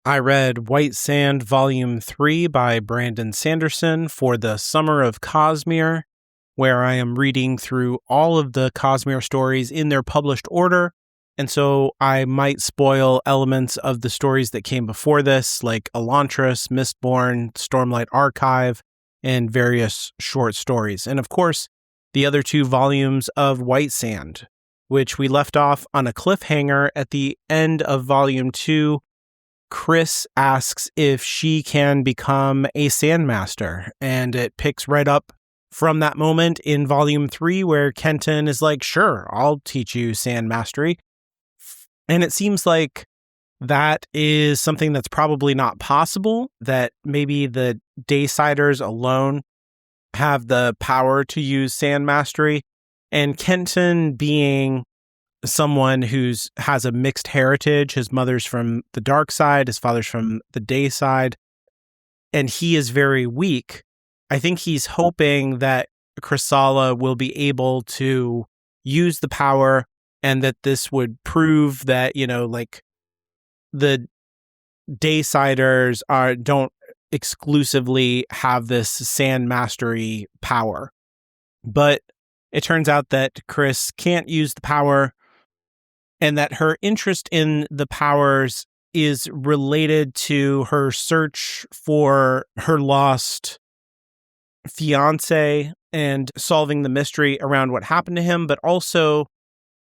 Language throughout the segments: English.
I read White Sand Volume 3 by Brandon Sanderson for the Summer of Cosmere, where I am reading through all of the Cosmere stories in their published order, and so I might spoil elements of the stories that came before this, like Elantris, Mistborn, Stormlight Archive, and various short stories. And of course, the other 2 volumes of White Sand, which we left off on a cliffhanger at the end of Volume 2. Chris asks if she can become a Sandmaster, and it picks right up from that moment in Volume 3 where Kenton is like, sure, I'll teach you Sandmastery. And it seems like that is something that's probably not possible, that maybe the Daysiders alone have the power to use Sandmastery, and Kenton being someone who's has a mixed heritage. His mother's from the dark side, his father's from the day side, and he is very weak. I think he's hoping that Chrysala will be able to use the power, and that this would prove that, like the Daysiders don't exclusively have this sand mastery power. But it turns out that Chris can't use the power, and that her interest in the powers is related to her search for her lost fiancé and solving the mystery around what happened to him, but also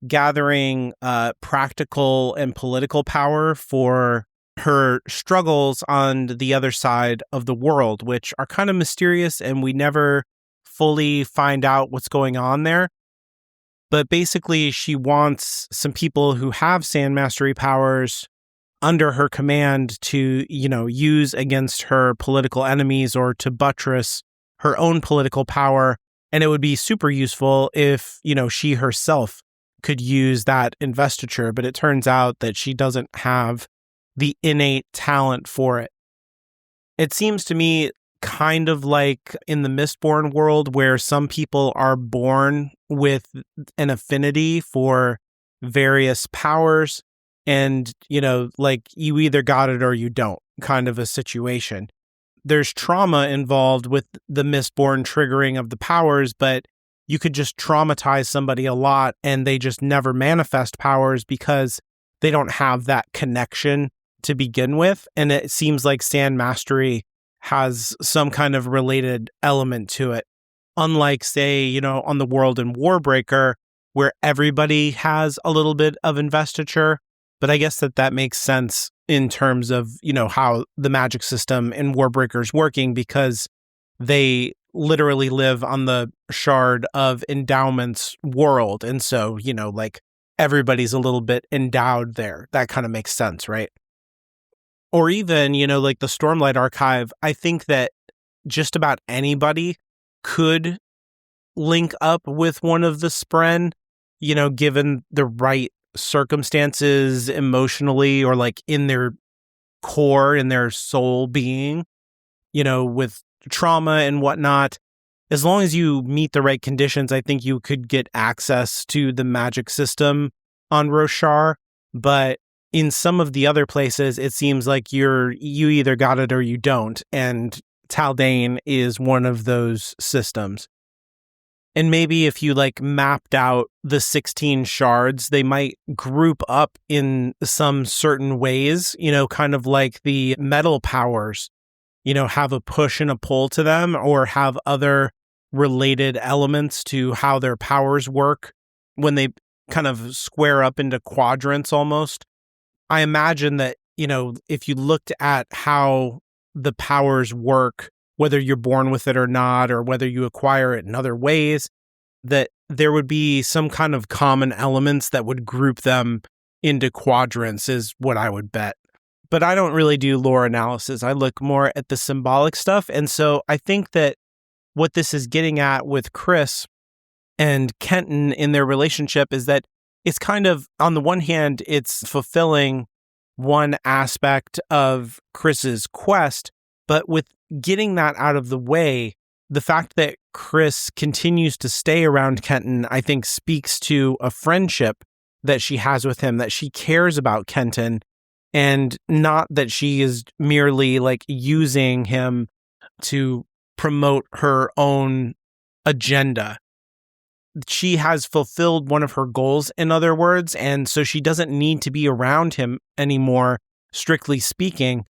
gathering practical and political power for her struggles on the other side of the world, which are kind of mysterious, and we never fully find out what's going on there. But basically, she wants some people who have sand mastery powers under her command to, use against her political enemies or to buttress her own political power. And it would be super useful if, she herself could use that investiture. But it turns out that she doesn't have the innate talent for it. It seems to me kind of like in the Mistborn world, where some people are born with an affinity for various powers, and like you either got it or you don't, kind of a situation. There's trauma involved with the Mistborn triggering of the powers, but you could just traumatize somebody a lot and they just never manifest powers because they don't have that connection to begin with. And it seems like sand mastery has some kind of related element to it. Unlike, say, on the world in Warbreaker, where everybody has a little bit of investiture. But I guess that makes sense in terms of, how the magic system in Warbreaker is working, because they literally live on the Shard of Endowments world. And so, like everybody's a little bit endowed there. That kind of makes sense, right? Or even, like the Stormlight Archive, I think that just about anybody could link up with one of the Spren, given the right circumstances emotionally, or like in their core, in their soul being, with trauma and whatnot. As long as you meet the right conditions, I think you could get access to the magic system on Roshar. But in some of the other places, it seems like you either got it or you don't, and Taldane is one of those systems. And maybe if you mapped out the 16 shards, they might group up in some certain ways, kind of like the metal powers, have a push and a pull to them, or have other related elements to how their powers work when they kind of square up into quadrants almost. I imagine that, if you looked at how the powers work, whether you're born with it or not, or whether you acquire it in other ways, that there would be some kind of common elements that would group them into quadrants, is what I would bet. But I don't really do lore analysis. I look more at the symbolic stuff. And so I think that what this is getting at with Chris and Kenton in their relationship is that it's kind of, on the one hand, it's fulfilling one aspect of Chris's quest, but with getting that out of the way, the fact that Chris continues to stay around Kenton, I think, speaks to a friendship that she has with him, that she cares about Kenton, and not that she is merely like using him to promote her own agenda. She has fulfilled one of her goals, in other words, and so she doesn't need to be around him anymore, strictly speaking.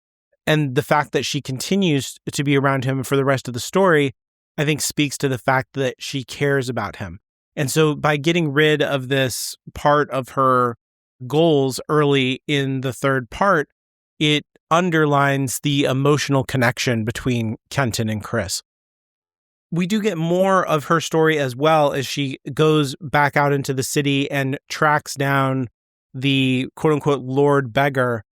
And the fact that she continues to be around him for the rest of the story, I think speaks to the fact that she cares about him. And so by getting rid of this part of her goals early in the third part, it underlines the emotional connection between Kenton and Chris. We do get more of her story as well as she goes back out into the city and tracks down the quote-unquote Lord Beggar,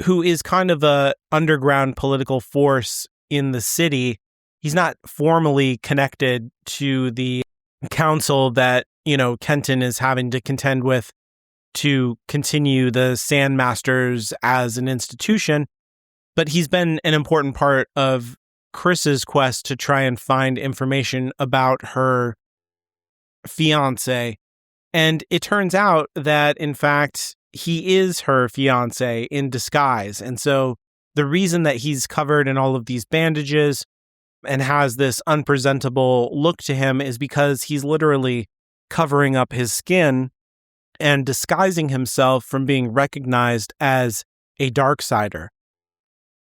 who is kind of a underground political force in the city. He's not formally connected to the council that, Kenton is having to contend with to continue the Sandmasters as an institution, but he's been an important part of Chris's quest to try and find information about her fiance. And it turns out that, in fact, he is her fiance in disguise. And so the reason that he's covered in all of these bandages and has this unpresentable look to him is because he's literally covering up his skin and disguising himself from being recognized as a Darksider.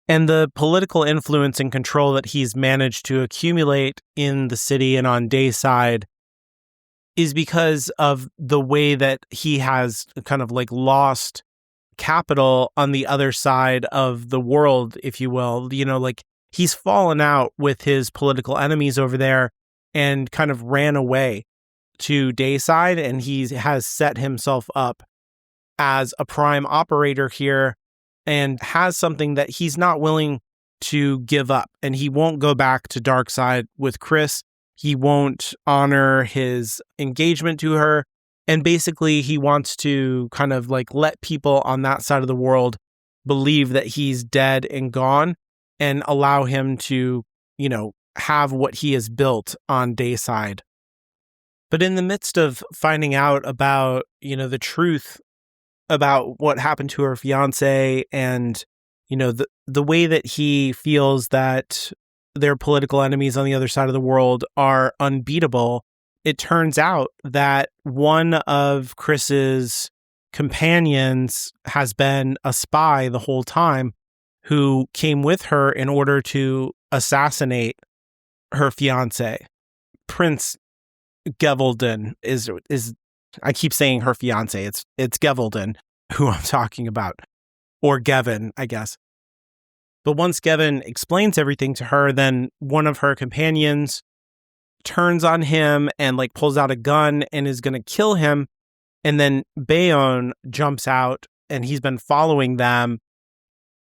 And the political influence and control that he's managed to accumulate in the city and on Dayside is because of the way that he has kind of like lost capital on the other side of the world, if you will. Like he's fallen out with his political enemies over there and kind of ran away to Dayside, and he has set himself up as a prime operator here and has something that he's not willing to give up. And he won't go back to Darkside with Chris. He won't honor his engagement to her. And basically, he wants to kind of like let people on that side of the world believe that he's dead and gone and allow him to, have what he has built on Dayside. But in the midst of finding out about, the truth about what happened to her fiance and, the way that he feels that their political enemies on the other side of the world are unbeatable, it turns out that one of Chris's companions has been a spy the whole time who came with her in order to assassinate her fiance. Prince Gevelden is I keep saying her fiance. It's Gevelden who I'm talking about, or Gavin, I guess. But once Gavin explains everything to her, then one of her companions turns on him and like pulls out a gun and is going to kill him. And then Bayonne jumps out and he's been following them.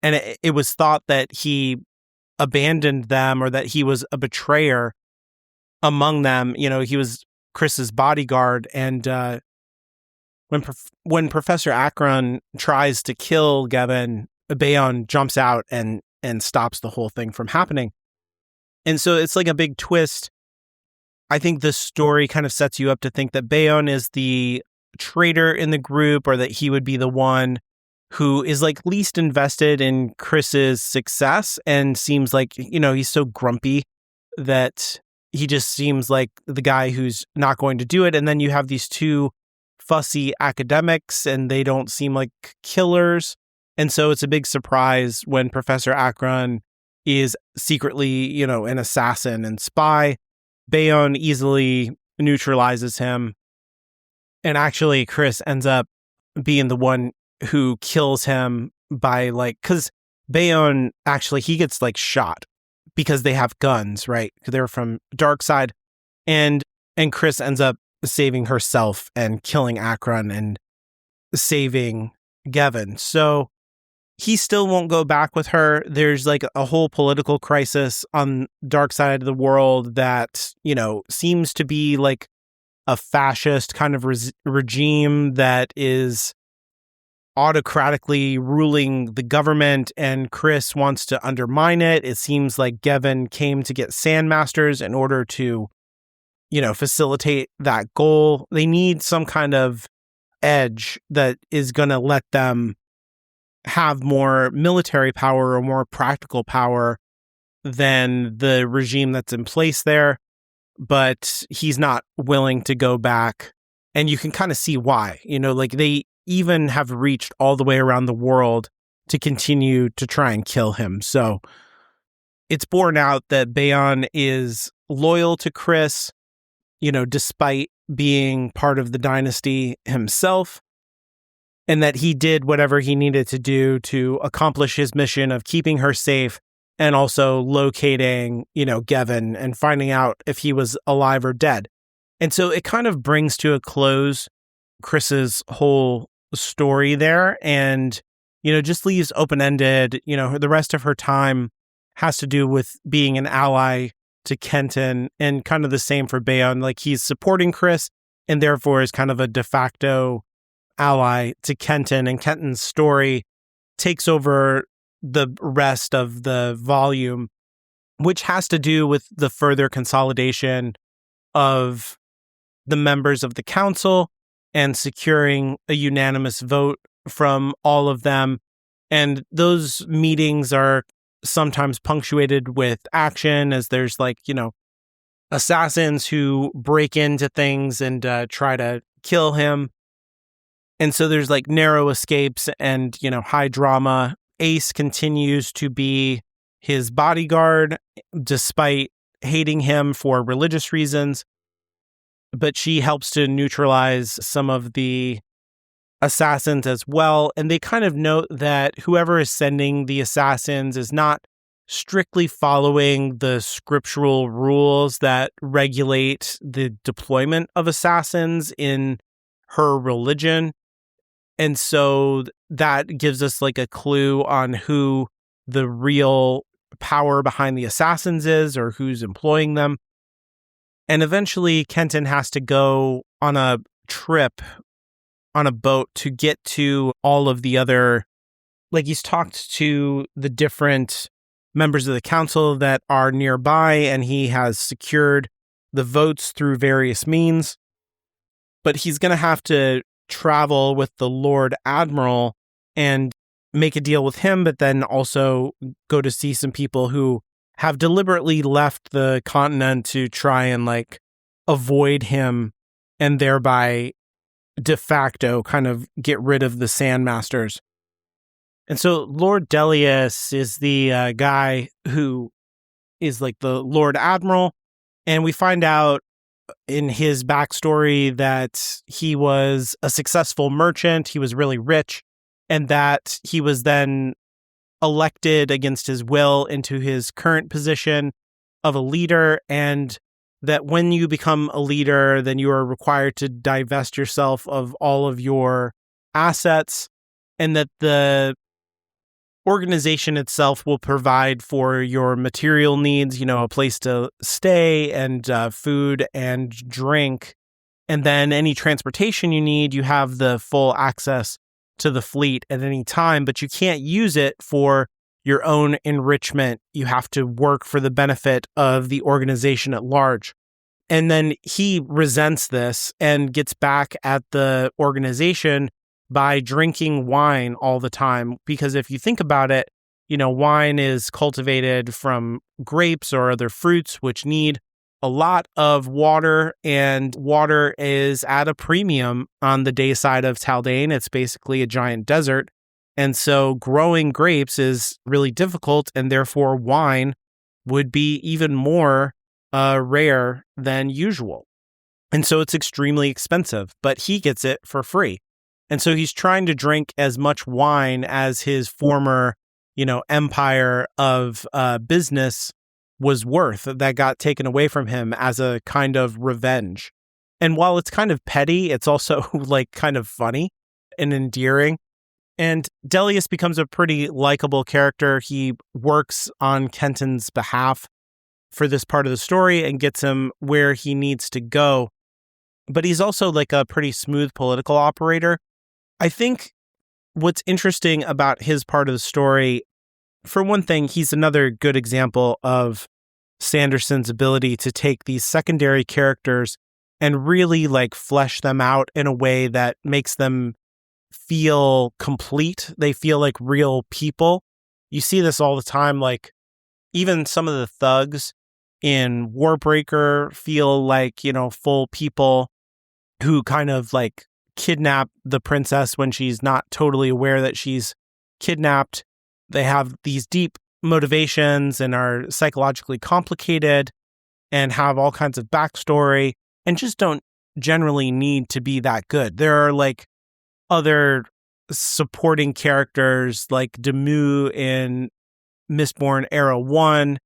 And it was thought that he abandoned them or that he was a betrayer among them. He was Chris's bodyguard. And when Professor Akron tries to kill Gavin, Bayonne jumps out and stops the whole thing from happening. And so it's like a big twist. I think this story kind of sets you up to think that Bayonne is the traitor in the group, or that he would be the one who is like least invested in Chris's success and seems like, he's so grumpy that he just seems like the guy who's not going to do it. And then you have these two fussy academics and they don't seem like killers. And so it's a big surprise when Professor Akron is secretly, an assassin and spy. Bayonne easily neutralizes him. And actually, Chris ends up being the one who kills him by because Bayonne actually, he gets shot because they have guns, right? They're from Darkside. And Chris ends up saving herself and killing Akron and saving Gavin. So he still won't go back with her. There's a whole political crisis on dark side of the world that, seems to be a fascist kind of regime that is autocratically ruling the government, and Chris wants to undermine it. It seems like Gavin came to get Sandmasters in order to, facilitate that goal. They need some kind of edge that is going to let them have more military power or more practical power than the regime that's in place there, but he's not willing to go back. And you can kind of see why, like they even have reached all the way around the world to continue to try and kill him. So it's borne out that Bayon is loyal to Chris, despite being part of the dynasty himself, and that he did whatever he needed to do to accomplish his mission of keeping her safe and also locating, Gavin and finding out if he was alive or dead. And so it kind of brings to a close Chris's whole story there and, just leaves open-ended. The rest of her time has to do with being an ally to Kenton, and kind of the same for Bayon. Like, he's supporting Chris and therefore is kind of a de facto ally to Kenton, and Kenton's story takes over the rest of the volume, which has to do with the further consolidation of the members of the council and securing a unanimous vote from all of them. And those meetings are sometimes punctuated with action, as there's assassins who break into things and try to kill him. And so there's narrow escapes and, high drama. Ace continues to be his bodyguard despite hating him for religious reasons, but she helps to neutralize some of the assassins as well. And they kind of note that whoever is sending the assassins is not strictly following the scriptural rules that regulate the deployment of assassins in her religion. And so that gives us a clue on who the real power behind the assassins is, or who's employing them. And eventually Kenton has to go on a trip on a boat to get to all of the other, he's talked to the different members of the council that are nearby, and he has secured the votes through various means. But he's going to have to travel with the Lord Admiral and make a deal with him, but then also go to see some people who have deliberately left the continent to try and avoid him, and thereby de facto kind of get rid of the Sandmasters. And so Lord Delius is the guy who is the Lord Admiral, and we find out in his backstory that he was a successful merchant, he was really rich, and that he was then elected against his will into his current position of a leader, and that when you become a leader, then you are required to divest yourself of all of your assets, and that the organization itself will provide for your material needs, a place to stay and food and drink. And then any transportation you need, you have the full access to the fleet at any time, but you can't use it for your own enrichment. You have to work for the benefit of the organization at large. And then he resents this and gets back at the organization by drinking wine all the time. Because if you think about it, wine is cultivated from grapes or other fruits, which need a lot of water, and water is at a premium on the day side of Taldane. It's basically a giant desert. And so growing grapes is really difficult, and therefore wine would be even more rare than usual. And so it's extremely expensive, but he gets it for free. And so he's trying to drink as much wine as his former, empire of business was worth, that got taken away from him as a kind of revenge. And while it's kind of petty, it's also kind of funny and endearing. And Delius becomes a pretty likable character. He works on Kenton's behalf for this part of the story and gets him where he needs to go. But he's also a pretty smooth political operator. I think what's interesting about his part of the story, for one thing, he's another good example of Sanderson's ability to take these secondary characters and really flesh them out in a way that makes them feel complete. They feel like real people. You see this all the time. Like even some of the thugs in Warbreaker feel like, full people who kind of like kidnap the princess when she's not totally aware that she's kidnapped. They have these deep motivations and are psychologically complicated and have all kinds of backstory and just don't generally need to be that good. There are like other supporting characters like Demu in Mistborn Era 1,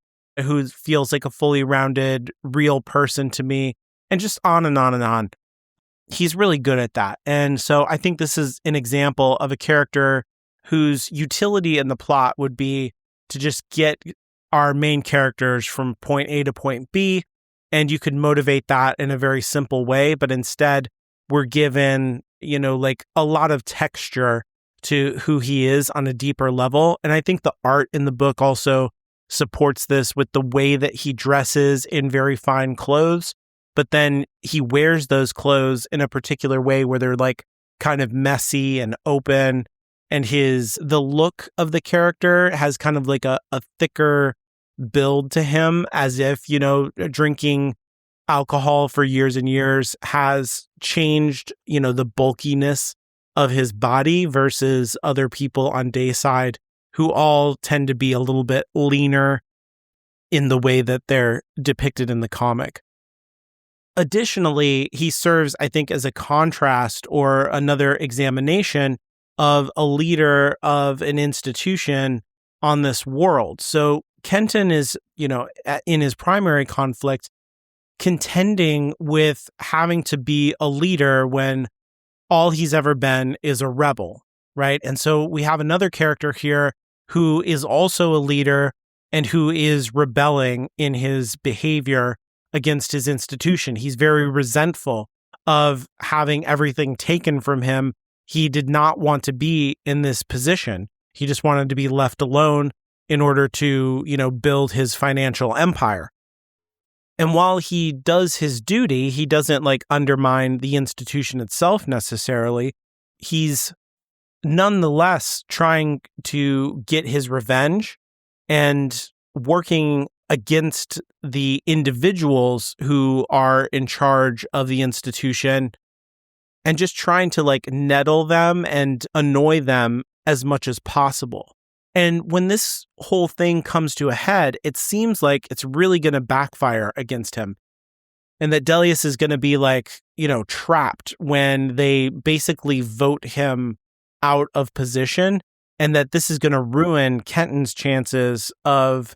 who feels like a fully rounded, real person to me, and just on and on and on. He's really good at that. And so I think this is an example of a character whose utility in the plot would be to just get our main characters from point A to point B, and you could motivate that in a very simple way, but instead we're given, like a lot of texture to who he is on a deeper level. And I think the art in the book also supports this with the way that he dresses in very fine clothes, but then he wears those clothes in a particular way where they're like kind of messy and open. And the look of the character has kind of like a thicker build to him, as if, drinking alcohol for years and years has changed, the bulkiness of his body versus other people on Dayside who all tend to be a little bit leaner in the way that they're depicted in the comic. Additionally, he serves, I think, as a contrast or another examination of a leader of an institution on this world. So Kenton is, in his primary conflict, contending with having to be a leader when all he's ever been is a rebel, right? And so we have another character here who is also a leader and who is rebelling in his behavior against his institution. He's very resentful of having everything taken from him. He did not want to be in this position. He just wanted to be left alone in order to, build his financial empire. And while he does his duty, he doesn't like undermine the institution itself necessarily. He's nonetheless trying to get his revenge and working against the individuals who are in charge of the institution and just trying to like nettle them and annoy them as much as possible. And when this whole thing comes to a head, it seems like it's really going to backfire against him. And that Delius is going to be like, trapped when they basically vote him out of position, and that this is going to ruin Kenton's chances of,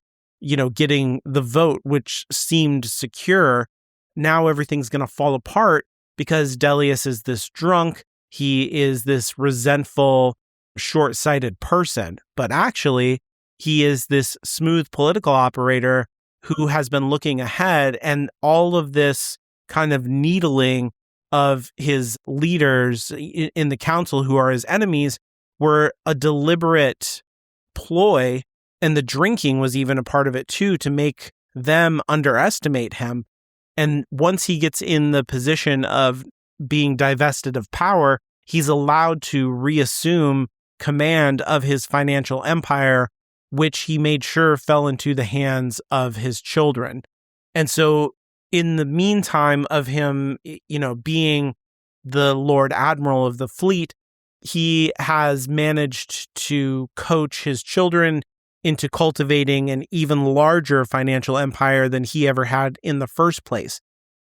getting the vote, which seemed secure. Now everything's going to fall apart because Delius is this drunk. He is this resentful, short-sighted person, but actually he is this smooth political operator who has been looking ahead, and all of this kind of needling of his leaders in the council who are his enemies were a deliberate ploy, and the drinking was even a part of it too, to make them underestimate him. And once he gets in the position of being divested of power, he's allowed to reassume command of his financial empire, which he made sure fell into the hands of his children. And so in the meantime of him, being the Lord Admiral of the fleet, he has managed to coach his children into cultivating an even larger financial empire than he ever had in the first place.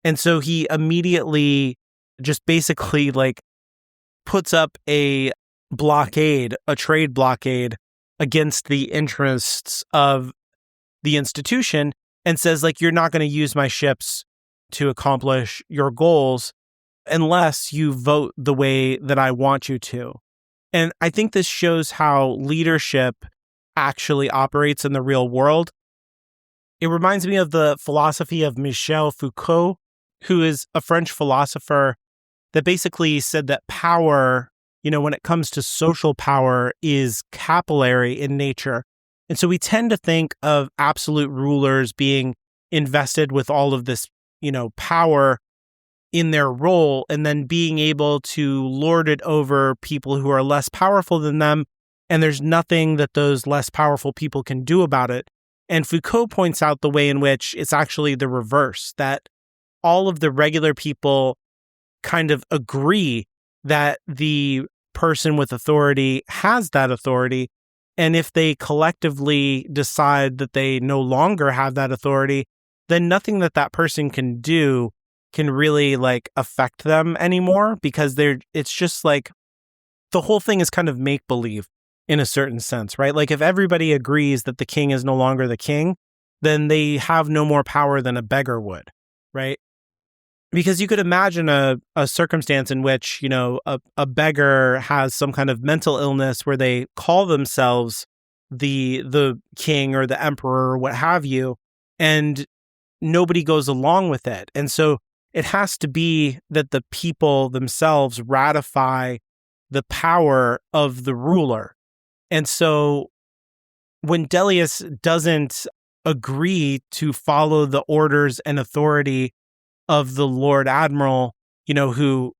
And so he immediately just basically like puts up a trade blockade against the interests of the institution and says, like, you're not going to use my ships to accomplish your goals unless you vote the way that I want you to. And I think this shows how leadership actually operates in the real world. It reminds me of the philosophy of Michel Foucault, who is a French philosopher that basically said that power, when it comes to social power, is capillary in nature. And so we tend to think of absolute rulers being invested with all of this, power in their role and then being able to lord it over people who are less powerful than them. And there's nothing that those less powerful people can do about it. And Foucault points out the way in which it's actually the reverse, that all of the regular people kind of agree that the person with authority has that authority. And if they collectively decide that they no longer have that authority, then nothing that that person can do can really like affect them anymore, because it's just like the whole thing is kind of make believe in a certain sense, right? Like if everybody agrees that the king is no longer the king, then they have no more power than a beggar would, right? Because you could imagine a circumstance in which, a beggar has some kind of mental illness where they call themselves the king or the emperor or what have you, and nobody goes along with it. And so it has to be that the people themselves ratify the power of the ruler. And so when Dellius doesn't agree to follow the orders and authority of the Lord Admiral, who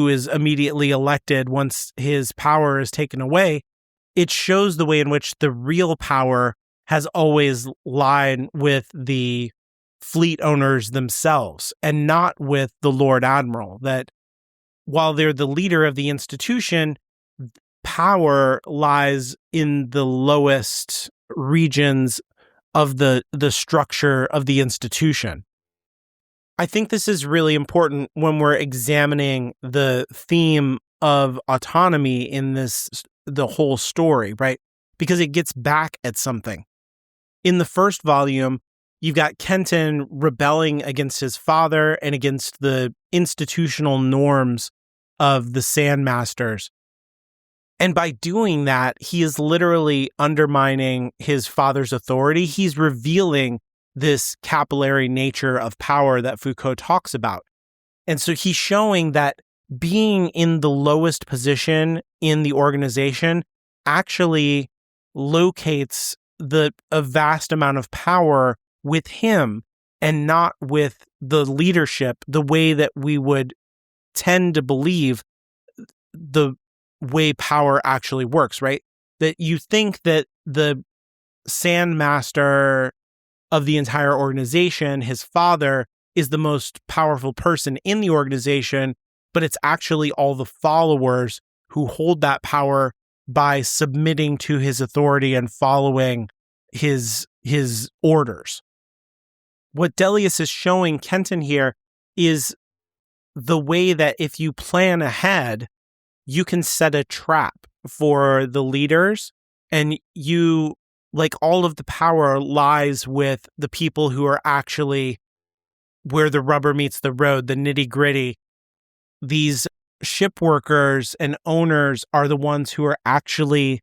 is immediately elected once his power is taken away, it shows the way in which the real power has always lied with the fleet owners themselves and not with the Lord Admiral. That while they're the leader of the institution, power lies in the lowest regions of the structure of the institution. I think this is really important when we're examining the theme of autonomy in the whole story, right? Because it gets back at something. In the first volume, you've got Kenton rebelling against his father and against the institutional norms of the Sandmasters. And by doing that, he is literally undermining his father's authority. He's revealing this capillary nature of power that Foucault talks about. And so he's showing that being in the lowest position in the organization actually locates a vast amount of power with him and not with the leadership, the way that we would tend to believe the way power actually works, right? That you think that the Sandmaster of the entire organization, his father, is the most powerful person in the organization, but it's actually all the followers who hold that power by submitting to his authority and following his orders. What Dellius is showing Kenton here is the way that if you plan ahead, you can set a trap for the leaders, and all of the power lies with the people who are actually where the rubber meets the road, the nitty gritty. These ship workers and owners are the ones who are actually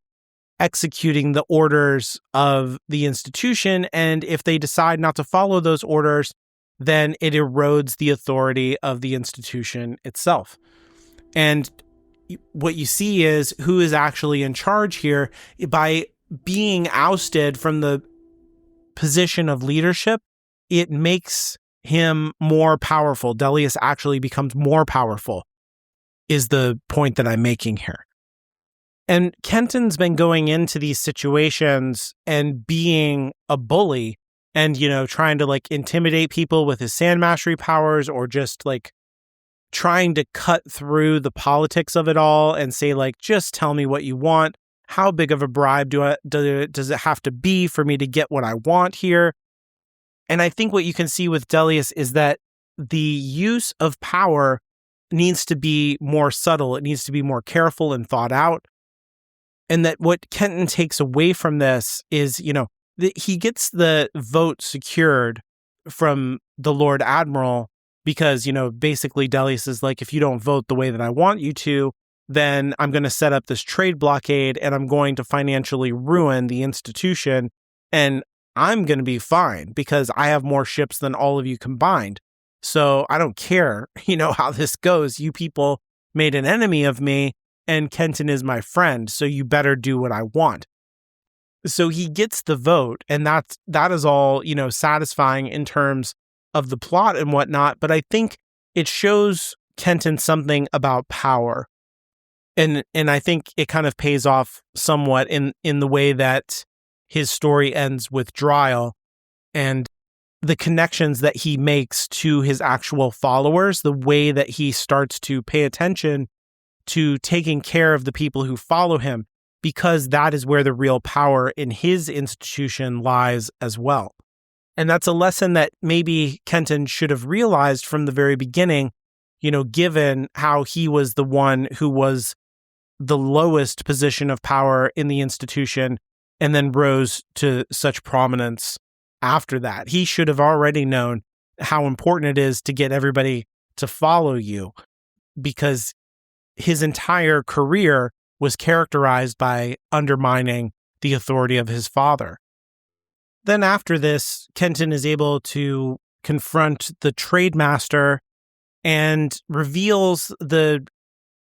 executing the orders of the institution. And if they decide not to follow those orders, then it erodes the authority of the institution itself. And what you see is who is actually in charge here. By being ousted from the position of leadership, it makes him more powerful. Dellius actually becomes more powerful, is the point that I'm making here. And Kenton's been going into these situations and being a bully and, trying to intimidate people with his sandmastery powers, or just trying to cut through the politics of it all and say just tell me what you want. How big of a bribe does it have to be for me to get what I want here? And I think what you can see with Dellius is that the use of power needs to be more subtle. It needs to be more careful and thought out. And that what Kenton takes away from this is, that he gets the vote secured from the Lord Admiral because, basically Dellius is if you don't vote the way that I want you to, then I'm going to set up this trade blockade and I'm going to financially ruin the institution. And I'm going to be fine because I have more ships than all of you combined. So I don't care, how this goes. You people made an enemy of me, and Kenton is my friend, so you better do what I want. So he gets the vote, and that is all, satisfying in terms of the plot and whatnot. But I think it shows Kenton something about power. And I think it kind of pays off somewhat in the way that his story ends with Dryle and the connections that he makes to his actual followers, the way that he starts to pay attention to taking care of the people who follow him, because that is where the real power in his institution lies as well. And that's a lesson that maybe Kenton should have realized from the very beginning, given how he was the one who was the lowest position of power in the institution and then rose to such prominence after that. He should have already known how important it is to get everybody to follow you, because his entire career was characterized by undermining the authority of his father. Then after this, Kenton is able to confront the trade master and reveals the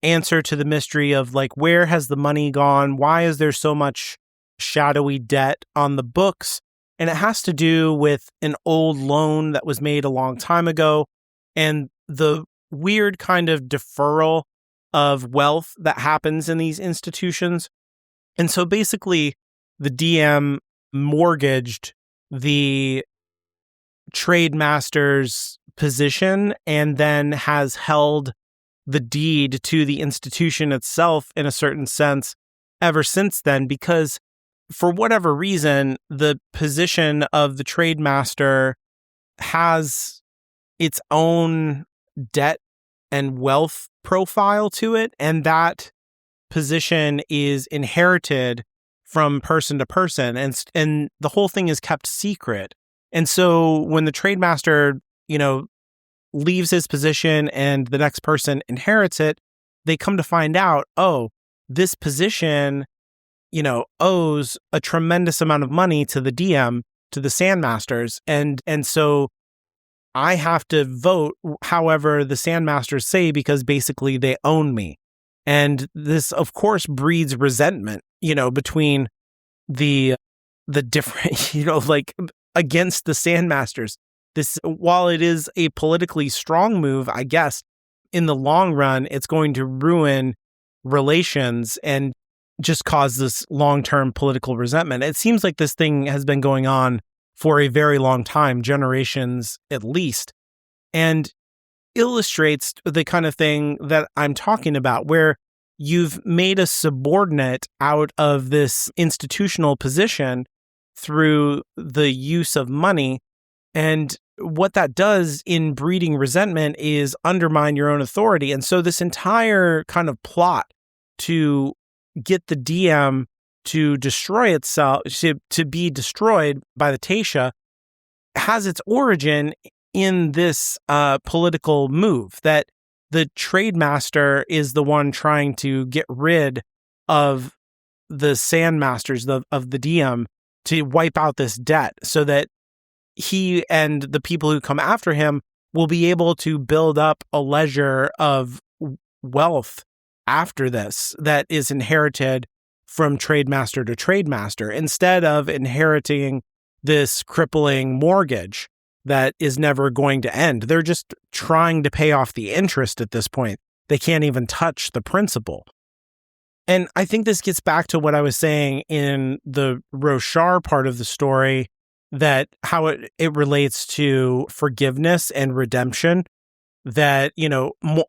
answer to the mystery of, like, where has the money gone? Why is there so much shadowy debt on the books? And it has to do with an old loan that was made a long time ago and the weird kind of deferral of wealth that happens in these institutions. And so basically, the DM mortgaged the trade master's position and then has held the deed to the institution itself in a certain sense ever since then, because for whatever reason, the position of the trade master has its own debt and wealth profile to it, and that position is inherited from person to person, and the whole thing is kept secret. And so when the trade master, leaves his position and the next person inherits it, they come to find out, oh, this position, owes a tremendous amount of money to the DM, to the Sandmasters, and so I have to vote however the Sandmasters say, because basically they own me. And this, of course, breeds resentment, between the different, against the Sandmasters. This, while it is a politically strong move, I guess, in the long run, it's going to ruin relations and just cause this long-term political resentment. It seems like this thing has been going on for a very long time, generations at least, and illustrates the kind of thing that I'm talking about, where you've made a subordinate out of this institutional position through the use of money. And what that does in breeding resentment is undermine your own authority. And so this entire kind of plot to get the DM to destroy itself, to be destroyed by the Taisha, has its origin in this political move, that the trade master is the one trying to get rid of the Sandmasters of the DM to wipe out this debt, so that he and the people who come after him will be able to build up a ledger of wealth after this that is inherited from trade master to trade master, instead of inheriting this crippling mortgage that is never going to end. They're just trying to pay off the interest at this point. They can't even touch the principal. And I think this gets back to what I was saying in the Roshar part of the story, that how it relates to forgiveness and redemption, that,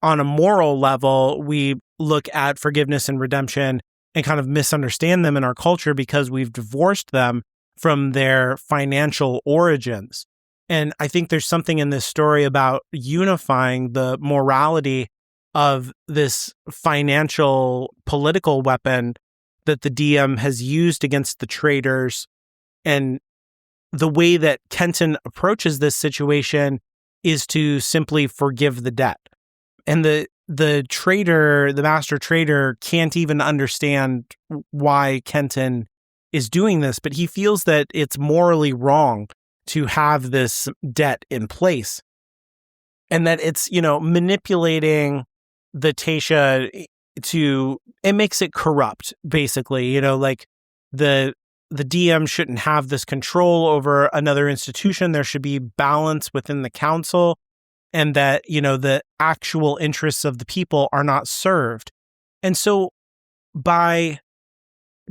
on a moral level, we look at forgiveness and redemption and kind of misunderstand them in our culture because we've divorced them from their financial origins. And I think there's something in this story about unifying the morality of this financial political weapon that the DM has used against the traders, and the way that Kenton approaches this situation is to simply forgive the debt. And the trader, the master trader, can't even understand why Kenton is doing this, but he feels that it's morally wrong to have this debt in place, and that it's, manipulating the Taisha it makes it corrupt, basically, the DM shouldn't have this control over another institution. There should be balance within the council. and that, the actual interests of the people are not served. And so by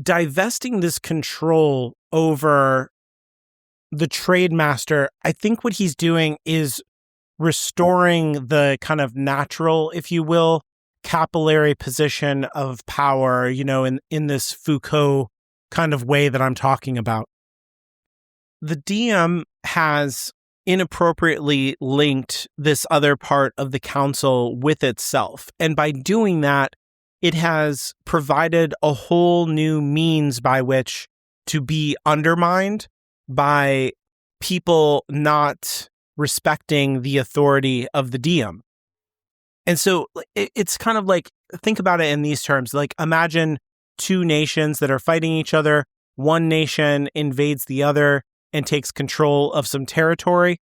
divesting this control over the trade master, I think what he's doing is restoring the kind of natural, if you will, capillary position of power, in this Foucault kind of way that I'm talking about. The DM has inappropriately linked this other part of the council with itself. And by doing that, it has provided a whole new means by which to be undermined by people not respecting the authority of the DM. And so it's kind of like, think about it in these terms. Like, imagine two nations that are fighting each other. One nation invades the other and takes control of some territory.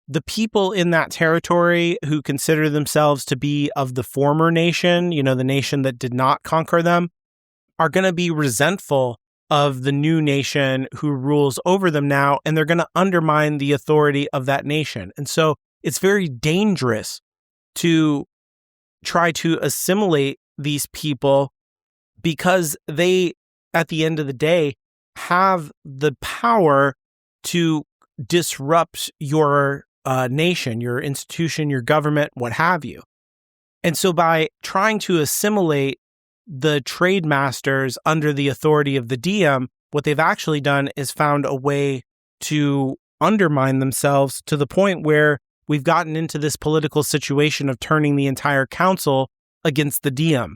The people in that territory who consider themselves to be of the former nation, the nation that did not conquer them, are going to be resentful of the new nation who rules over them now, and they're going to undermine the authority of that nation. And so it's very dangerous to try to assimilate these people because they, at the end of the day, have the power to disrupt your nation, your institution, your government, what have you. And so by trying to assimilate the trade masters under the authority of the DM, what they've actually done is found a way to undermine themselves to the point where we've gotten into this political situation of turning the entire council against the DM.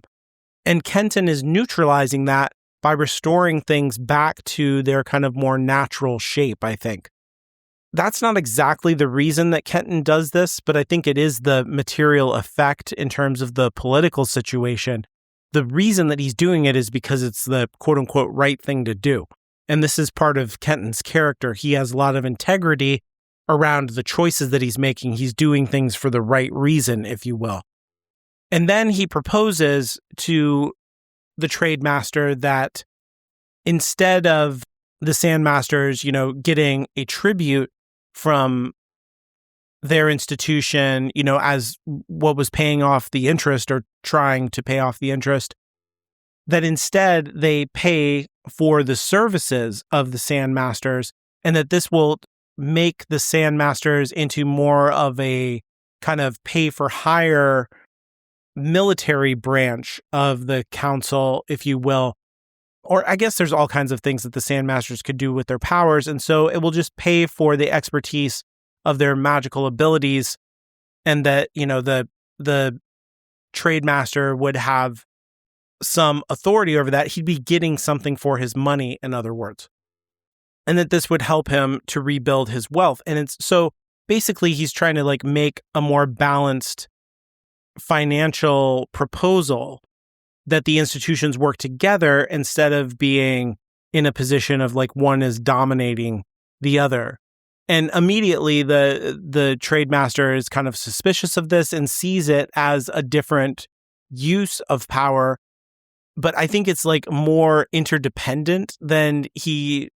And Kenton is neutralizing that by restoring things back to their kind of more natural shape, I think. That's not exactly the reason that Kenton does this, but I think it is the material effect in terms of the political situation. The reason that he's doing it is because it's the quote-unquote right thing to do. And this is part of Kenton's character. He has a lot of integrity around the choices that he's making. He's doing things for the right reason, if you will. And then he proposes to the trade master that instead of the Sandmasters, getting a tribute from their institution, as what was paying off the interest or trying to pay off the interest, that instead they pay for the services of the Sandmasters, and that this will make the Sandmasters into more of a kind of pay-for-hire military branch of the council, if you will. Or I guess there's all kinds of things that the Sandmasters could do with their powers, and so it will just pay for the expertise of their magical abilities, and that, the trade master would have some authority over that. He'd be getting something for his money, in other words. And that this would help him to rebuild his wealth. And it's so basically he's trying to make a more balanced financial proposal that the institutions work together instead of being in a position of one is dominating the other. And immediately the trade master is kind of suspicious of this and sees it as a different use of power. But I think it's more interdependent than he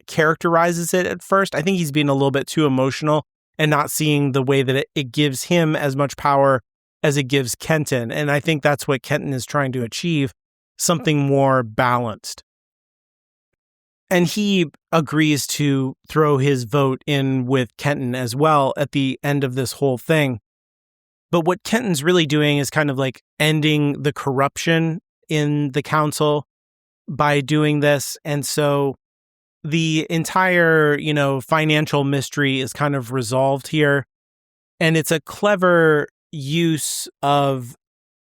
characterizes it at first. I think he's being a little bit too emotional and not seeing the way that it gives him as much power as it gives Kenton. And I think that's what Kenton is trying to achieve, something more balanced. And he agrees to throw his vote in with Kenton as well at the end of this whole thing. But what Kenton's really doing is kind of ending the corruption in the council by doing this. And so the entire, financial mystery is kind of resolved here. And it's a clever use of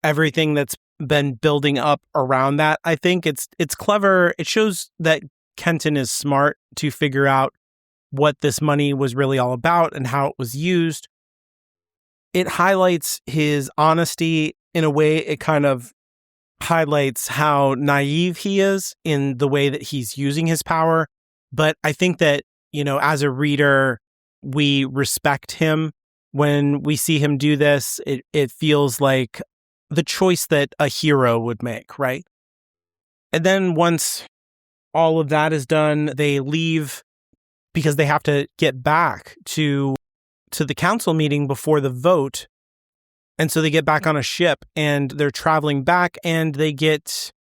everything that's been building up around that. I think it's clever. It shows that Kenton is smart to figure out what this money was really all about and how it was used. It highlights his honesty in a way. It kind of highlights how naive he is in the way that he's using his power. But I think that, as a reader, we respect him when we see him do this. It feels like the choice that a hero would make, right? And then once all of that is done, they leave because they have to get back to to the council meeting before the vote. And so they get back on a ship and they're traveling back and they get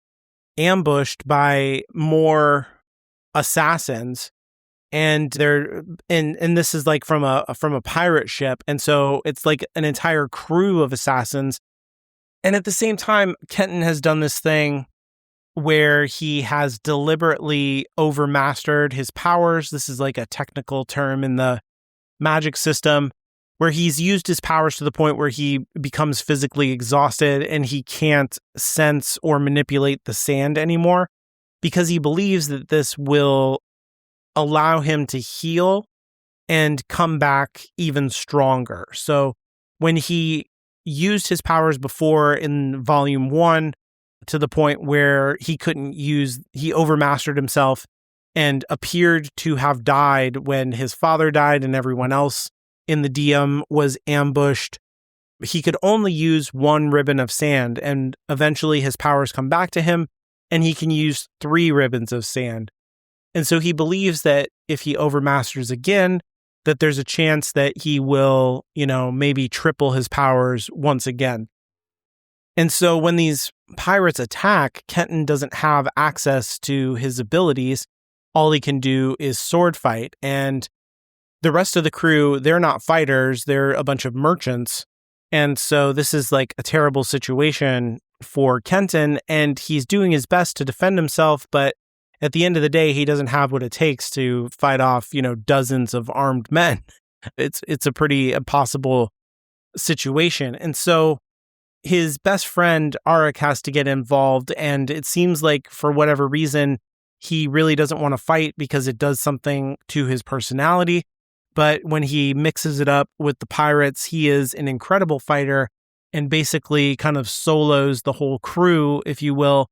ambushed by more assassins. And this is like from a pirate ship. And so it's like an entire crew of assassins. And at the same time, Kenton has done this thing where he has deliberately overmastered his powers. This is like a technical term in the magic system, where he's used his powers to the point where he becomes physically exhausted and he can't sense or manipulate the sand anymore, because he believes that this will allow him to heal and come back even stronger. So when he used his powers before in Volume 1 to the point where he overmastered himself and appeared to have died when his father died and everyone else in the DM was ambushed, he could only use one ribbon of sand, and eventually his powers come back to him and he can use 3 ribbons of sand. And so he believes that if he overmasters again, that there's a chance that he will, maybe triple his powers once again. And so when these pirates attack, Kenton doesn't have access to his abilities. All he can do is sword fight. And the rest of the crew, they're not fighters, they're a bunch of merchants. And so this is like a terrible situation for Kenton, and he's doing his best to defend himself, but at the end of the day, he doesn't have what it takes to fight off, dozens of armed men. It's a pretty impossible situation. And so his best friend, Arik, has to get involved, and it seems like for whatever reason, he really doesn't want to fight because it does something to his personality. But when he mixes it up with the pirates, he is an incredible fighter and basically kind of solos the whole crew, if you will,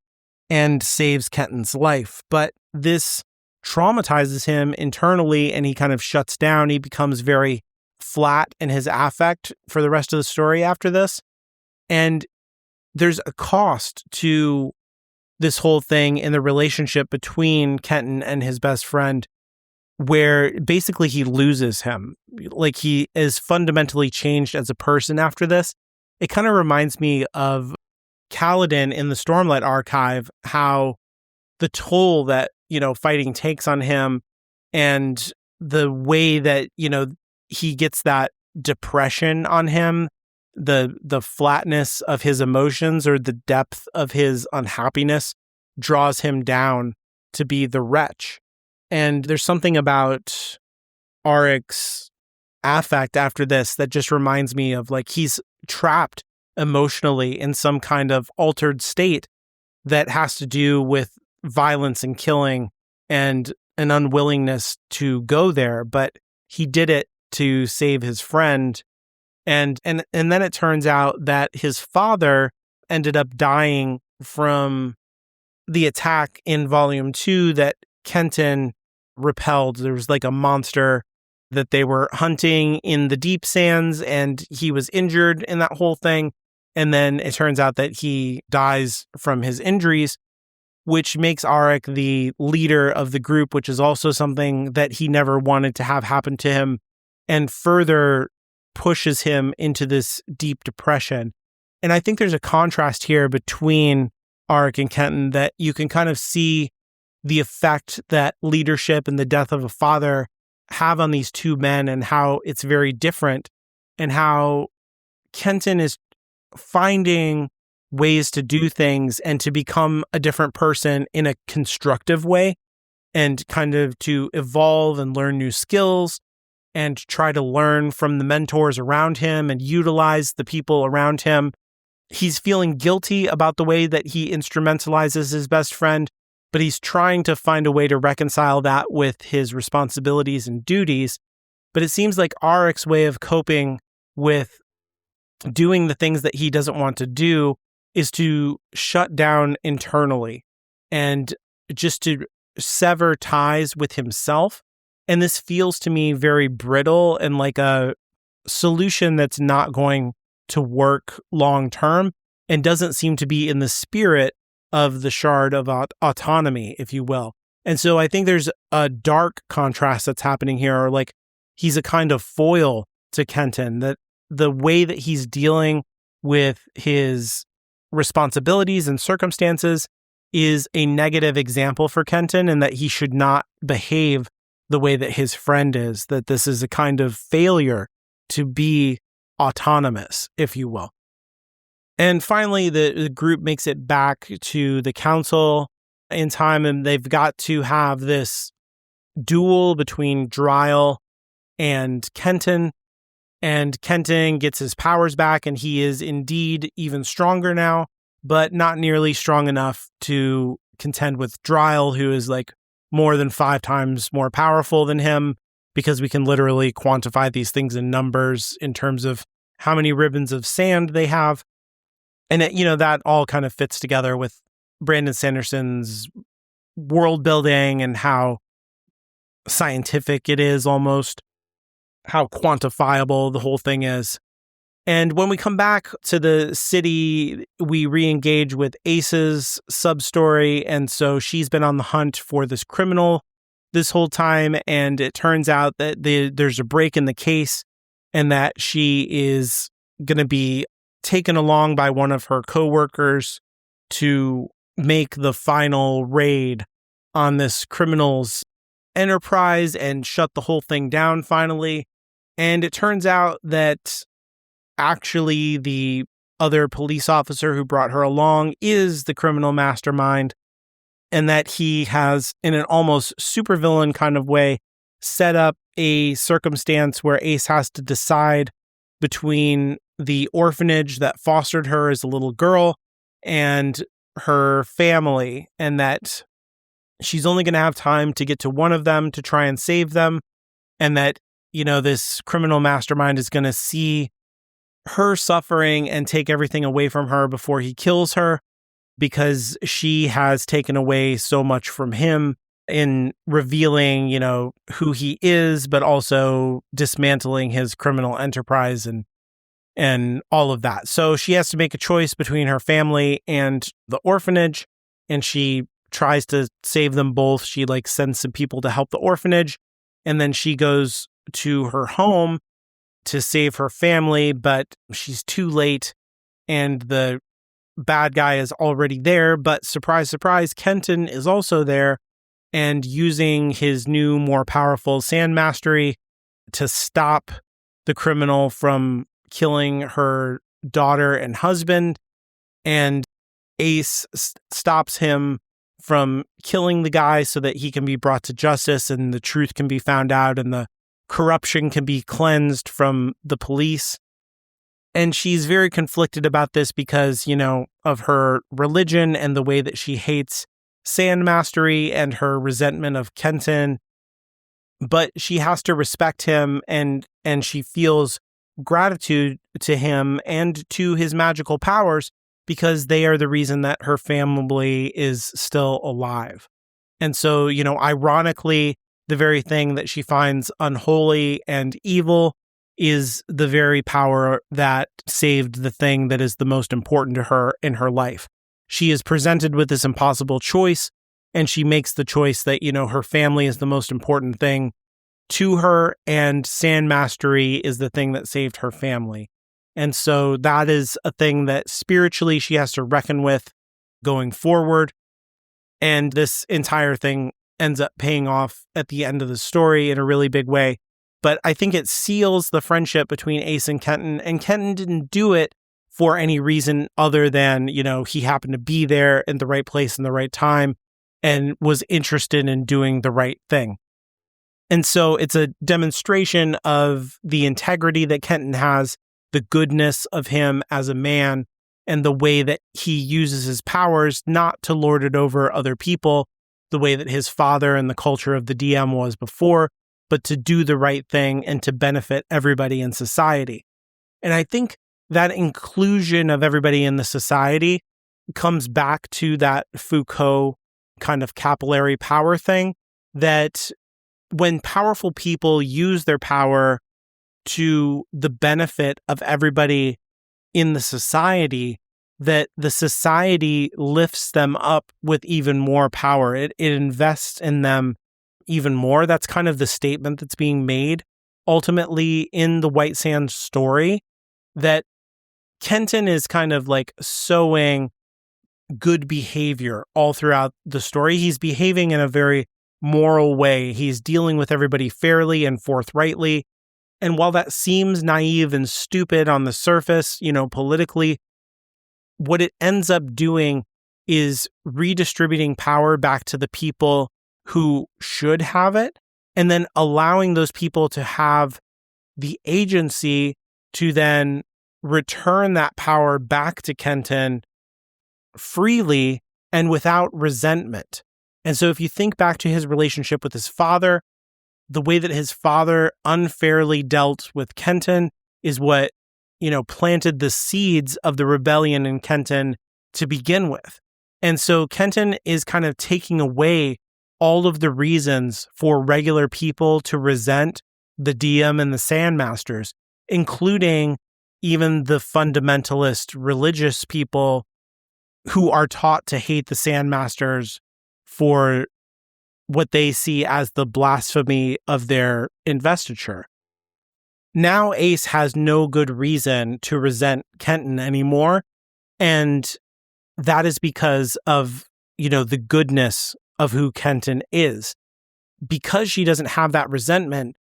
and saves Kenton's life. But this traumatizes him internally and he kind of shuts down. He becomes very flat in his affect for the rest of the story after this. And there's a cost to this whole thing in the relationship between Kenton and his best friend, where basically he loses him. Like, he is fundamentally changed as a person after this. It kind of reminds me of Kaladin in the Stormlight Archive, how the toll that, fighting takes on him and the way that, he gets that depression on him, the flatness of his emotions or the depth of his unhappiness draws him down to be the wretch. And there's something about Arik's affect after this that just reminds me of, like, he's trapped emotionally in some kind of altered state that has to do with violence and killing and an unwillingness to go there. But he did it to save his friend. And then it turns out that his father ended up dying from the attack in Volume 2 that Kenton repelled. There was like a monster that they were hunting in the deep sands, and he was injured in that whole thing. And then it turns out that he dies from his injuries, which makes Arik the leader of the group, which is also something that he never wanted to have happen to him, and further pushes him into this deep depression. And I think there's a contrast here between Arik and Kenton that you can kind of see the effect that leadership and the death of a father have on these two men, and how it's very different, and how Kenton is finding ways to do things and to become a different person in a constructive way, and kind of to evolve and learn new skills and try to learn from the mentors around him and utilize the people around him. He's feeling guilty about the way that he instrumentalizes his best friend, but he's trying to find a way to reconcile that with his responsibilities and duties. But it seems like Arik's way of coping with doing the things that he doesn't want to do is to shut down internally and just to sever ties with himself. And this feels to me very brittle and like a solution that's not going to work long term, and doesn't seem to be in the spirit of the Shard of Autonomy, if you will. And so I think there's a dark contrast that's happening here, or like he's a kind of foil to Kenton, that the way that he's dealing with his responsibilities and circumstances is a negative example for Kenton, and that he should not behave the way that his friend is, that this is a kind of failure to be autonomous, if you will. And finally, the group makes it back to the council in time, and they've got to have this duel between Dryle and Kenton. And Kenton gets his powers back, and he is indeed even stronger now, but not nearly strong enough to contend with Dryle, who is like more than 5 times more powerful than him, because we can literally quantify these things in numbers in terms of how many ribbons of sand they have. And that all kind of fits together with Brandon Sanderson's world building and how scientific it is, almost how quantifiable the whole thing is. And when we come back to the city, we re-engage with Ace's sub-story. And so she's been on the hunt for this criminal this whole time. And it turns out that there's a break in the case, and that she is going to be taken along by one of her coworkers to make the final raid on this criminal's enterprise and shut the whole thing down finally. And it turns out that actually the other police officer who brought her along is the criminal mastermind, and that he has, in an almost supervillain kind of way, set up a circumstance where Ace has to decide between the orphanage that fostered her as a little girl and her family, and that she's only going to have time to get to one of them to try and save them, and that, this criminal mastermind is going to see her suffering and take everything away from her before he kills her, because she has taken away so much from him in revealing, who he is, but also dismantling his criminal enterprise and all of that. So she has to make a choice between her family and the orphanage, and she tries to save them both. She sends some people to help the orphanage, and then she goes to her home to save her family, but she's too late, and the bad guy is already there. But surprise, surprise, Kenton is also there, and using his new, more powerful sand mastery to stop the criminal from killing her daughter and husband. And Ace stops him from killing the guy so that he can be brought to justice and the truth can be found out and the corruption can be cleansed from the police. And she's very conflicted about this because, of her religion and the way that she hates sand mastery and her resentment of Kenton. But she has to respect him, and she feels gratitude to him and to his magical powers because they are the reason that her family is still alive. And so, ironically, the very thing that she finds unholy and evil is the very power that saved the thing that is the most important to her in her life. She is presented with this impossible choice, and she makes the choice that, her family is the most important thing to her, and sand mastery is the thing that saved her family. And so that is a thing that spiritually she has to reckon with going forward. And this entire thing ends up paying off at the end of the story in a really big way. But I think it seals the friendship between Ace and Kenton didn't do it for any reason other than, he happened to be there in the right place in the right time and was interested in doing the right thing. And so it's a demonstration of the integrity that Kenton has, the goodness of him as a man, and the way that he uses his powers not to lord it over other people, the way that his father and the culture of the DM was before, but to do the right thing and to benefit everybody in society. And I think that inclusion of everybody in the society comes back to that Foucault kind of capillary power thing, that when powerful people use their power to the benefit of everybody in the society, that the society lifts them up with even more power. It invests in them even more. That's kind of the statement that's being made ultimately in the White Sands story that Kenton is kind of like sowing good behavior all throughout the story. He's behaving in a very moral way. He's dealing with everybody fairly and forthrightly. And while that seems naive and stupid on the surface, politically, what it ends up doing is redistributing power back to the people who should have it, and then allowing those people to have the agency to then return that power back to Kenton freely and without resentment. And so if you think back to his relationship with his father, the way that his father unfairly dealt with Kenton is what, planted the seeds of the rebellion in Kenton to begin with. And so Kenton is kind of taking away all of the reasons for regular people to resent the DM and the Sandmasters, including even the fundamentalist religious people who are taught to hate the Sandmasters for what they see as the blasphemy of their investiture. Now Ace has no good reason to resent Kenton anymore, and that is because of, the goodness of who Kenton is. Because she doesn't have that resentment,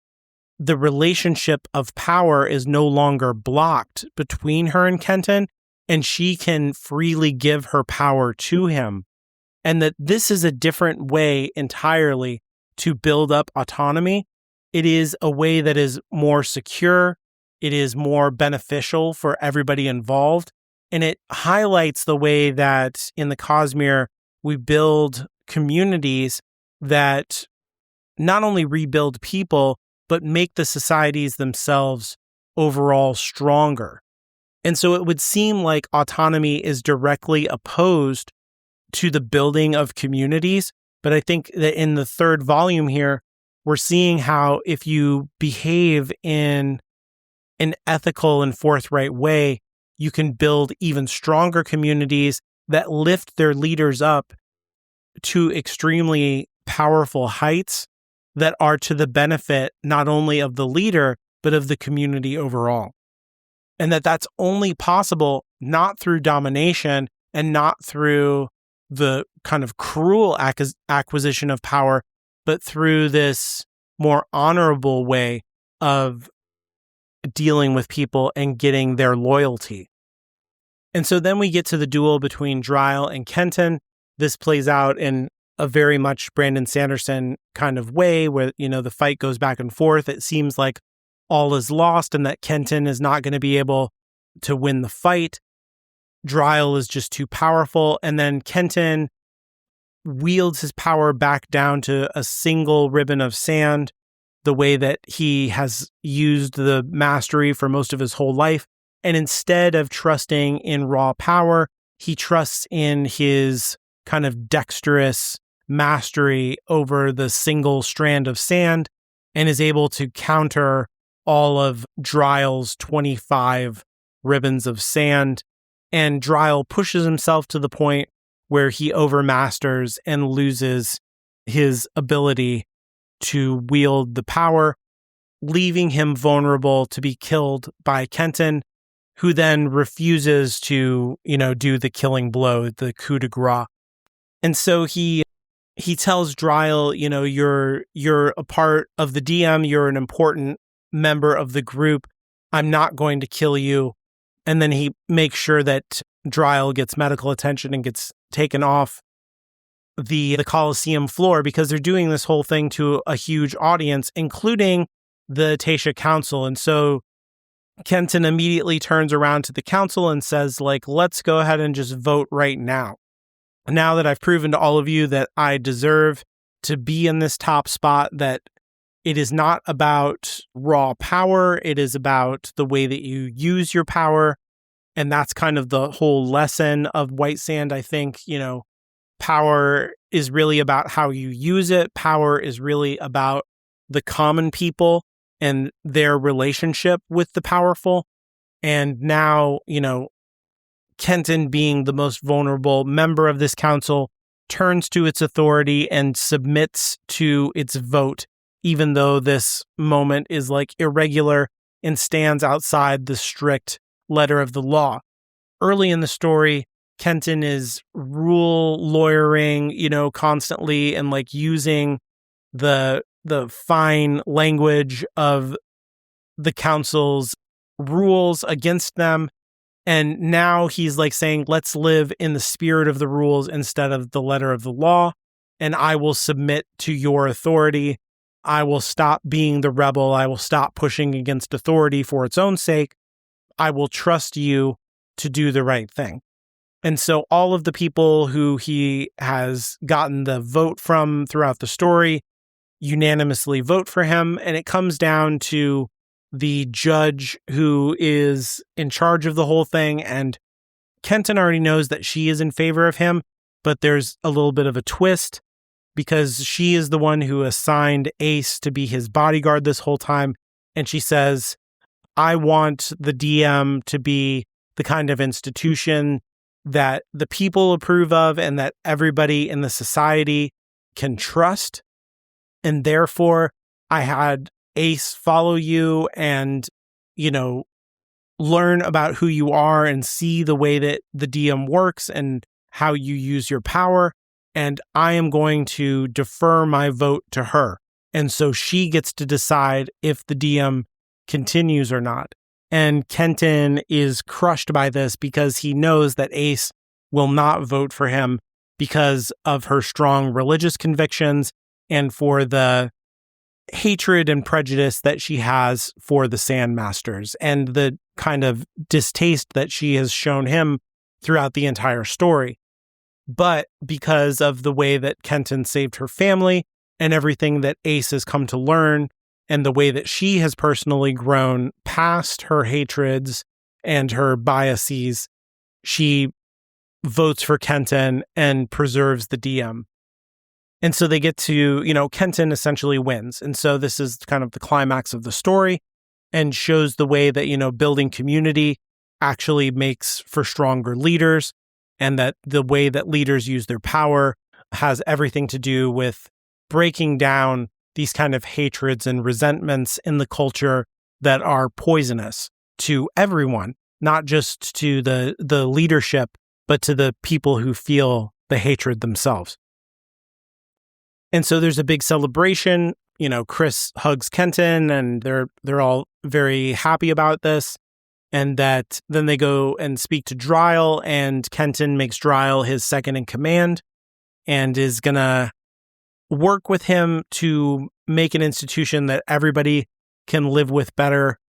the relationship of power is no longer blocked between her and Kenton, and she can freely give her power to him. And that this is a different way entirely to build up autonomy. It is a way that is more secure. It is more beneficial for everybody involved. And it highlights the way that in the Cosmere, we build communities that not only rebuild people, but make the societies themselves overall stronger. And so it would seem like autonomy is directly opposed to the building of communities. But I think that in the third volume here, we're seeing how if you behave in an ethical and forthright way, you can build even stronger communities that lift their leaders up to extremely powerful heights that are to the benefit not only of the leader, but of the community overall. And that's only possible not through domination and not through the kind of cruel acquisition of power, but through this more honorable way of dealing with people and getting their loyalty. And so then we get to the duel between Dryle and Kenton. This plays out in a very much Brandon Sanderson kind of way where, the fight goes back and forth. It seems like all is lost and that Kenton is not going to be able to win the fight. Dryle is just too powerful. And then Kenton wields his power back down to a single ribbon of sand, the way that he has used the mastery for most of his whole life. And instead of trusting in raw power, he trusts in his kind of dexterous mastery over the single strand of sand and is able to counter all of Dryle's 25 ribbons of sand. And Dryle pushes himself to the point where he overmasters and loses his ability to wield the power, leaving him vulnerable to be killed by Kenton, who then refuses to, do the killing blow, the coup de grace. And so he tells Dryle, you're a part of the DM, you're an important member of the group. I'm not going to kill you. And then he makes sure that Dryle gets medical attention and gets taken off the Coliseum floor because they're doing this whole thing to a huge audience, including the Tasha Council. And so Kenton immediately turns around to the council and says, let's go ahead and just vote right now. Now that I've proven to all of you that I deserve to be in this top spot, that it is not about raw power, it is about the way that you use your power. And that's kind of the whole lesson of White Sand, I think. Power is really about how you use it. Power is really about the common people and their relationship with the powerful. And now, Kenton, being the most vulnerable member of this council, turns to its authority and submits to its vote even though this moment is like irregular and stands outside the strict letter of the law. Early in the story, Kenton is rule lawyering, constantly and like using the fine language of the council's rules against them. And now he's like saying, let's live in the spirit of the rules instead of the letter of the law. And I will submit to your authority. I will stop being the rebel. I will stop pushing against authority for its own sake. I will trust you to do the right thing. And so all of the people who he has gotten the vote from throughout the story unanimously vote for him. And it comes down to the judge who is in charge of the whole thing. And Kenton already knows that she is in favor of him, but there's a little bit of a twist because she is the one who assigned Ace to be his bodyguard this whole time. And she says, I want the DM to be the kind of institution that the people approve of and that everybody in the society can trust. And therefore, I had Ace follow you and, learn about who you are and see the way that the DM works and how you use your power. And I am going to defer my vote to her. And so she gets to decide if the DM continues or not. And Kenton is crushed by this because he knows that Ace will not vote for him because of her strong religious convictions and for the hatred and prejudice that she has for the Sandmasters and the kind of distaste that she has shown him throughout the entire story. But because of the way that Kenton saved her family and everything that Ace has come to learn and the way that she has personally grown past her hatreds and her biases, she votes for Kenton and preserves the DM. And so they get to, Kenton essentially wins. And so this is kind of the climax of the story and shows the way that, building community actually makes for stronger leaders, and that the way that leaders use their power has everything to do with breaking down these kind of hatreds and resentments in the culture that are poisonous to everyone, not just to the leadership, but to the people who feel the hatred themselves. And so there's a big celebration. Chris hugs Kenton and they're all very happy about this. And that then they go and speak to Dryle, and Kenton makes Dryle his second in command and is going to work with him to make an institution that everybody can live with better.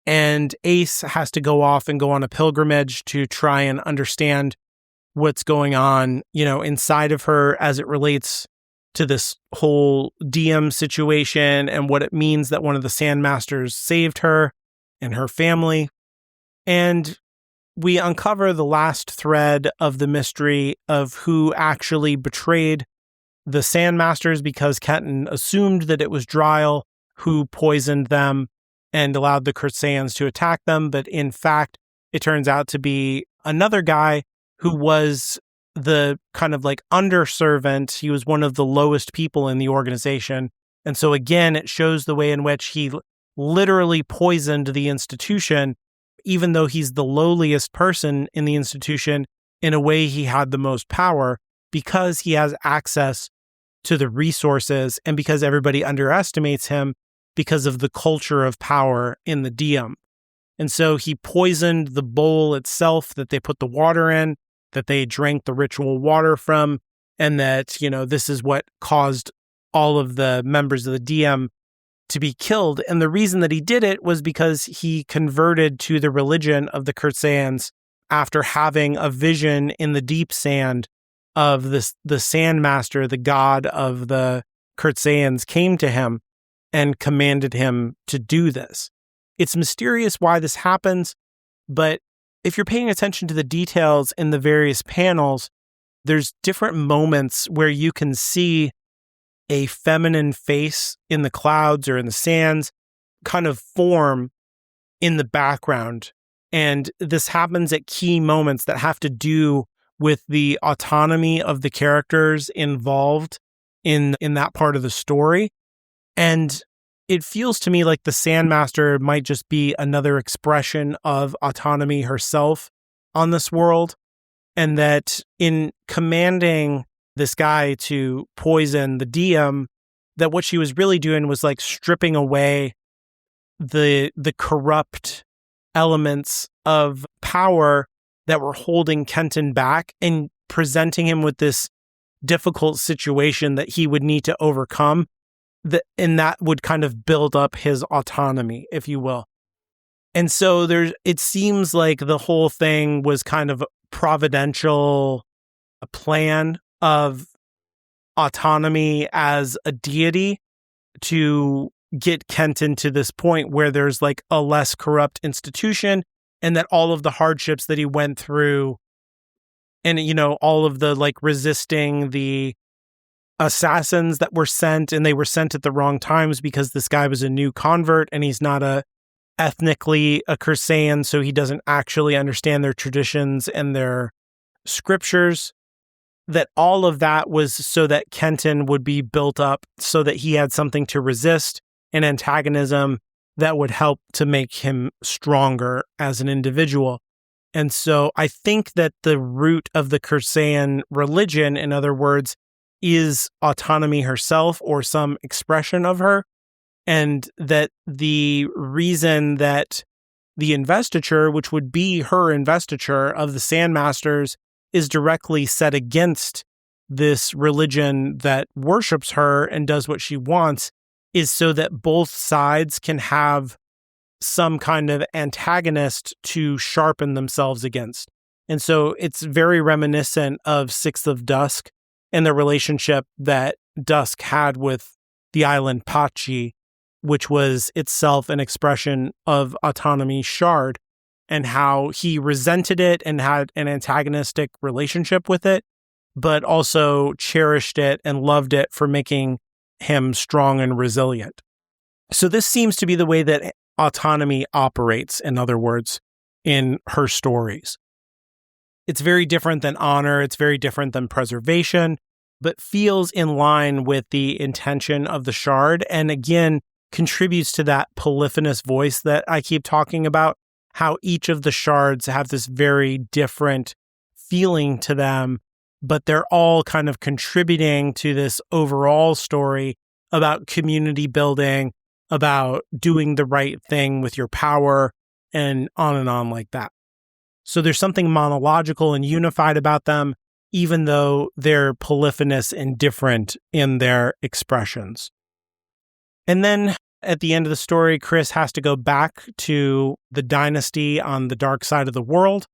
And Ace has to go off and go on a pilgrimage to try and understand what's going on, inside of her as it relates to this whole DM situation and what it means that one of the Sandmasters saved her and her family. And we uncover the last thread of the mystery of who actually betrayed the Sandmasters, because Kenton assumed that it was Dryle who poisoned them and allowed the Crusades to attack them. But in fact, it turns out to be another guy who was the kind of like underservant. He was one of the lowest people in the organization. And so again, it shows the way in which he literally poisoned the institution, even though he's the lowliest person in the institution. In a way, he had the most power because he has access to the resources and because everybody underestimates him because of the culture of power in the DM. And so he poisoned the bowl itself that they put the water in, that they drank the ritual water from, and that, this is what caused all of the members of the DM to be killed. And the reason that he did it was because he converted to the religion of the Crusades after having a vision in the deep sand of the Sandmaster, the god of the Crusades, came to him and commanded him to do this. It's mysterious why this happens, but if you're paying attention to the details in the various panels, there's different moments where you can see a feminine face in the clouds or in the sands kind of form in the background. And this happens at key moments that have to do with the autonomy of the characters involved in that part of the story. And it feels to me like the Sandmaster might just be another expression of autonomy herself on this world, and that in commanding this guy to poison the DM, that what she was really doing was like stripping away the corrupt elements of power that were holding Kenton back and presenting him with this difficult situation that he would need to overcome, and that would kind of build up his autonomy, if you will. And so it seems like the whole thing was kind of providential, a plan of autonomy as a deity to get Kenton to this point where there's like a less corrupt institution, and that all of the hardships that he went through, and, you know, all of the like resisting the assassins that were sent, and they were sent at the wrong times because this guy was a new convert and he's not ethnically a Cursaean, so he doesn't actually understand their traditions and their scriptures, that all of that was so that Kenton would be built up so that he had something to resist, an antagonism that would help to make him stronger as an individual. And so I think that the root of the Cursaean religion, in other words, is autonomy herself or some expression of her. And that the reason that the investiture, which would be her investiture of the Sandmasters, is directly set against this religion that worships her and does what she wants, is so that both sides can have some kind of antagonist to sharpen themselves against. And so it's very reminiscent of Sixth of Dusk and the relationship that Dusk had with the island Pachi, which was itself an expression of autonomy shard, and how he resented it and had an antagonistic relationship with it, but also cherished it and loved it for making him strong and resilient. So this seems to be the way that autonomy operates, in other words, in her stories. It's very different than honor, it's very different than preservation, but feels in line with the intention of the shard, and again, contributes to that polyphonous voice that I keep talking about, how each of the shards have this very different feeling to them, but they're all kind of contributing to this overall story about community building, about doing the right thing with your power, and on like that. So there's something monological and unified about them, even though they're polyphonous and different in their expressions. And then at the end of the story, Chris has to go back to the dynasty on the dark side of the world,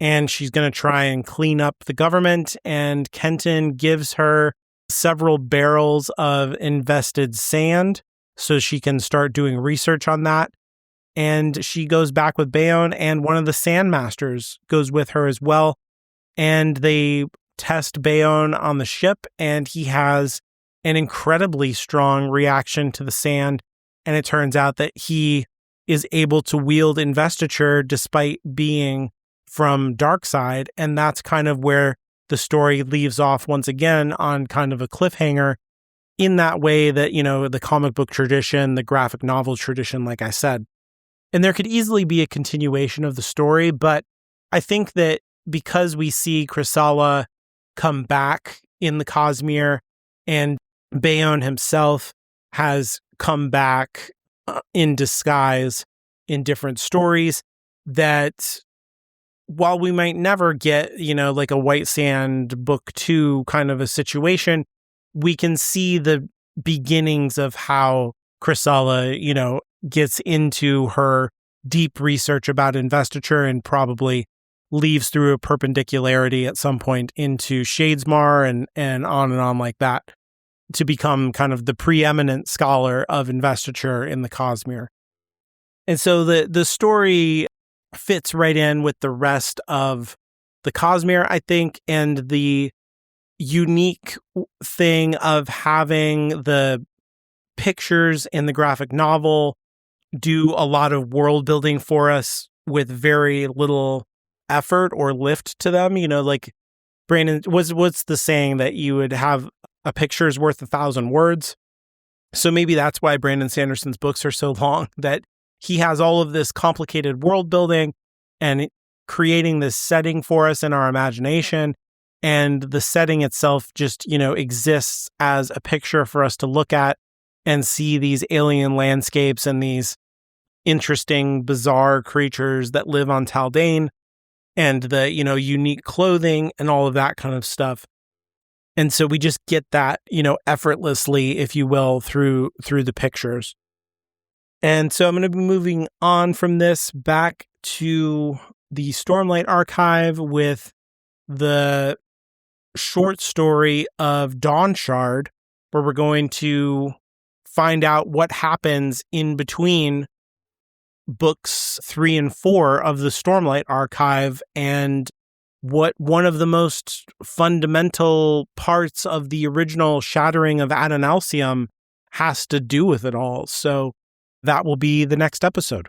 and she's going to try and clean up the government, and Kenton gives her several barrels of invested sand so she can start doing research on that. And she goes back with Bayonne, and one of the Sandmasters goes with her as well. And they test Bayonne on the ship, and he has an incredibly strong reaction to the sand. And it turns out that he is able to wield investiture despite being from Darkside. And that's kind of where the story leaves off once again on kind of a cliffhanger, in that way that, you know, the comic book tradition, the graphic novel tradition, like I said. And there could easily be a continuation of the story, but I think that because we see Chrysala come back in the Cosmere, and Bayonne himself has come back in disguise in different stories, that while we might never get, you know, like a White Sand book 2 kind of a situation, we can see the beginnings of how Chrysala, you know, gets into her deep research about investiture and probably leaves through a perpendicularity at some point into Shadesmar and on like that, to become kind of the preeminent scholar of investiture in the Cosmere. And so the story fits right in with the rest of the Cosmere, I think, and the unique thing of having the pictures in the graphic novel do a lot of world building for us with very little effort or lift to them. You know, like Brandon, what's the saying that you would have a picture is worth 1,000 words? So maybe that's why Brandon Sanderson's books are so long, that he has all of this complicated world building and creating this setting for us in our imagination. And the setting itself just, exists as a picture for us to look at and see these alien landscapes and these interesting, bizarre creatures that live on Taldane, and the, unique clothing and all of that kind of stuff. And so we just get that, effortlessly, if you will, through the pictures. And so I'm going to be moving on from this back to the Stormlight Archive with the short story of Dawn Shard, where we're going to find out what happens in between books 3 and 4 of the Stormlight Archive, and what one of the most fundamental parts of the original Shattering of Adonalsium has to do with it all. So that will be the next episode.